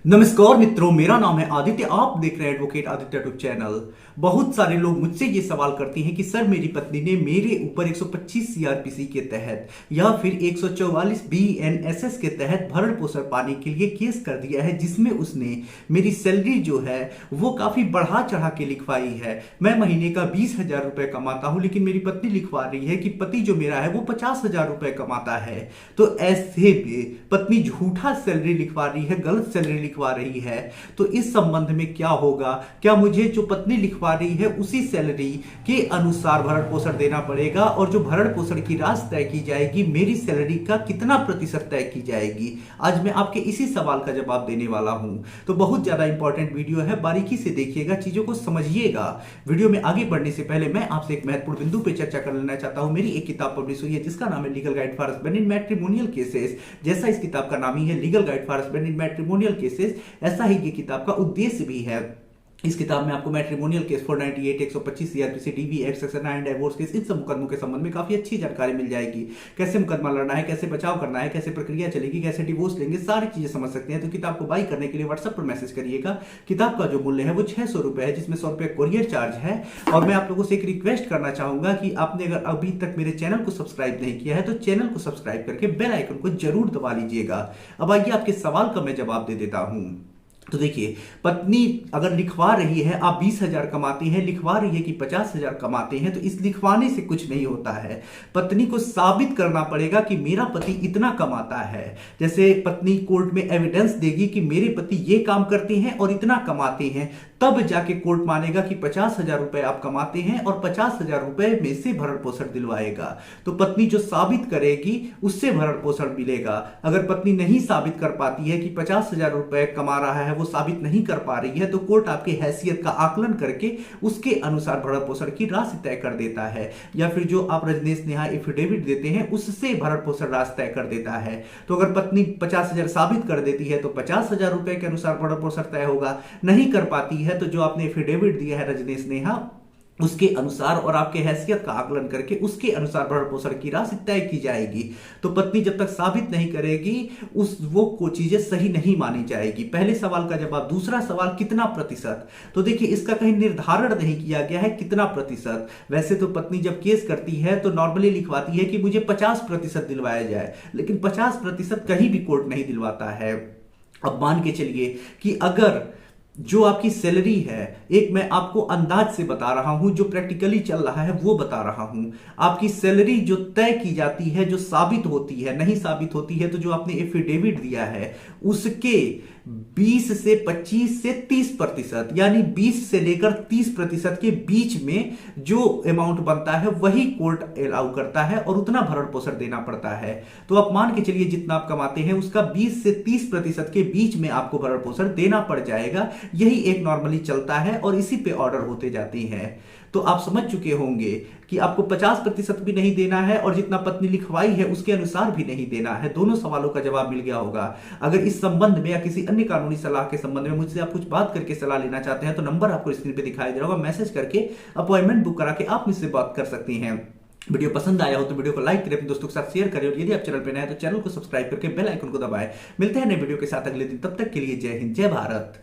नमस्कार मित्रों, मेरा नाम है आदित्य। आप देख रहे हैं एडवोकेट आदित्य यूट्यूब चैनल। बहुत सारे लोग मुझसे ये सवाल करते हैं कि सर मेरी पत्नी ने मेरे ऊपर 125 सीआरपीसी के तहत या फिर 144 बीएनएसएस के तहत भरण पोषण पाने के लिए केस कर दिया है, जिसमें उसने मेरी सैलरी जो है वो काफी बढ़ा चढ़ा के लिखवाई है। मैं महीने का 20,000 रुपए कमाता हूं, लेकिन मेरी पत्नी लिखवा रही है कि पति जो मेरा है वो 50,000 रुपए कमाता है। तो ऐसे में पत्नी झूठा सैलरी लिखवा रही है, गलत सैलरी लिखवा रही है। तो इस संबंध में क्या होगा? क्या मुझे जो पत्नी लिखवा रही है उसी सैलरी के अनुसार भरण पोषण देना पड़ेगा, और जो भरण पोषण की राशि तय की जाएगी मेरी सैलरी का कितना प्रतिशत तय की जाएगी? आज मैं आपके इसी सवाल का जवाब देने वाला हूं। तो बहुत ज्यादा इंपॉर्टेंट वीडियो है, बारीकी से देखिएगा, चीजों को समझिएगा। वीडियो में आगे बढ़ने से पहले मैं आपसे एक महत्वपूर्ण बिंदु पर चर्चा कर लेना चाहता हूं। मेरी एक किताब पब्लिश हुई है जिसका नाम है legal guide for husband in matrimonial cases. जैसा इस किताब का नाम ही है, legal guide for husband in matrimonial cases, ऐसा ही ये किताब का उद्देश्य भी है। इस किताब में आपको matrimonial case 498, 125 CrPC, DV act, section 9, divorce case, इन सब मुकदमों के संबंध में काफी अच्छी जानकारी मिल जाएगी। कैसे मुकदमा लड़ना है, कैसे बचाव करना है, कैसे प्रक्रिया चलेगी, कैसे डिवोर्स लेंगे, सारी चीजें समझ सकते हैं। तो किताब को बाई करने के लिए व्हाट्सएप पर मैसेज करिएगा। किताब का जो मूल्य है वो 600 रुपए है, जिसमें 100 रुपए कोरियर चार्ज है। और मैं आप लोगों से एक रिक्वेस्ट करना चाहूंगा कि आपने अगर अभी तक मेरे चैनल को सब्सक्राइब नहीं किया है तो चैनल को सब्सक्राइब करके बेल आइकन को जरूर दबा लीजिएगा। अब आइए आपके सवाल का मैं जवाब दे देता हूं। तो देखिए, पत्नी अगर लिखवा रही है आप 20,000 कमाते हैं, लिखवा रही है कि 50,000 कमाते हैं, तो इस लिखवाने से कुछ नहीं होता है। पत्नी को साबित करना पड़ेगा कि मेरा पति इतना कमाता है। जैसे पत्नी कोर्ट में एविडेंस देगी कि मेरे पति ये काम करते हैं और इतना कमाते हैं, तब जाके कोर्ट मानेगा कि 50,000 रुपए आप कमाते हैं और 50,000 रुपए में से भरण पोषण दिलवाएगा। तो पत्नी जो साबित करेगी उससे भरण पोषण मिलेगा। अगर पत्नी नहीं साबित कर पाती है कि 50,000 रुपए कमा रहा है, वो साबित नहीं कर पा रही है, तो कोर्ट आपकी हैसियत का आकलन करके उसके अनुसार भरण पोषण की राशि तय कर देता है। या फिर जो आप रजनीश नेहा एफिडेविट देते हैं उससे भरण पोषण राशि तय कर देता है। तो अगर पत्नी 50,000 साबित कर देती है तो 50,000 रुपए के अनुसार भरण पोषण तय होगा। नहीं कर पाती है तो जो आपने एफिडेविट दिया है रजनीश नेहा उसके अनुसार और आपके हैसियत का आकलन करके उसके अनुसार भरण पोषण की राशि तय की जाएगी। तो पत्नी जब तक साबित नहीं करेगी वो चीजें सही नहीं मानी जाएगी। पहले सवाल का जवाब। दूसरा सवाल, कितना प्रतिशत? तो देखिए, इसका कहीं निर्धारण नहीं किया गया है कितना प्रतिशत। वैसे तो पत्नी जब केस करती है तो नॉर्मली लिखवाती है कि मुझे 50% दिलवाया जाए, लेकिन 50% कहीं भी कोर्ट नहीं दिलवाता है। अब मान के चलिए कि अगर जो आपकी सैलरी है, एक मैं आपको अंदाज से बता रहा हूं, जो प्रैक्टिकली चल रहा है वो बता रहा हूं। आपकी सैलरी जो तय की जाती है, जो साबित होती है, नहीं साबित होती है तो जो आपने एफिडेविट दिया है उसके 20 से 25 से 30%, यानी 20 से लेकर 30% के बीच में जो अमाउंट बनता है वही कोर्ट अलाउ करता है और उतना भरण पोषण देना पड़ता है। तो आप मान के चलिए जितना आप कमाते हैं उसका 20 से 30% के बीच में आपको भरण पोषण देना पड़ जाएगा। यही एक नॉर्मली चलता है और इसी पे ऑर्डर होते जाते हैं। तो आप समझ चुके होंगे कि आपको 50% भी नहीं देना है और जितना पत्नी लिखवाई है उसके अनुसार भी नहीं देना है। दोनों सवालों का जवाब मिल गया होगा। अगर इस संबंध में या किसी अन्य कानूनी सलाह के संबंध में मुझसे आप कुछ बात करके सलाह लेना चाहते हैं तो नंबर आपको स्क्रीन पे दिखाई दे रहा होगा। मैसेज करके अपॉइंटमेंट बुक करा के आप मुझसे बात कर सकती हैं। वीडियो पसंद आया हो तो वीडियो को लाइक करें, अपने दोस्तों के साथ शेयर करें, और यदि आप चैनल पर नए हैं तो चैनल को सब्सक्राइब करके बेल आइकन को दबाएं। मिलते हैं नए वीडियो के साथ अगले दिन, तब तक के लिए जय हिंद, जय भारत।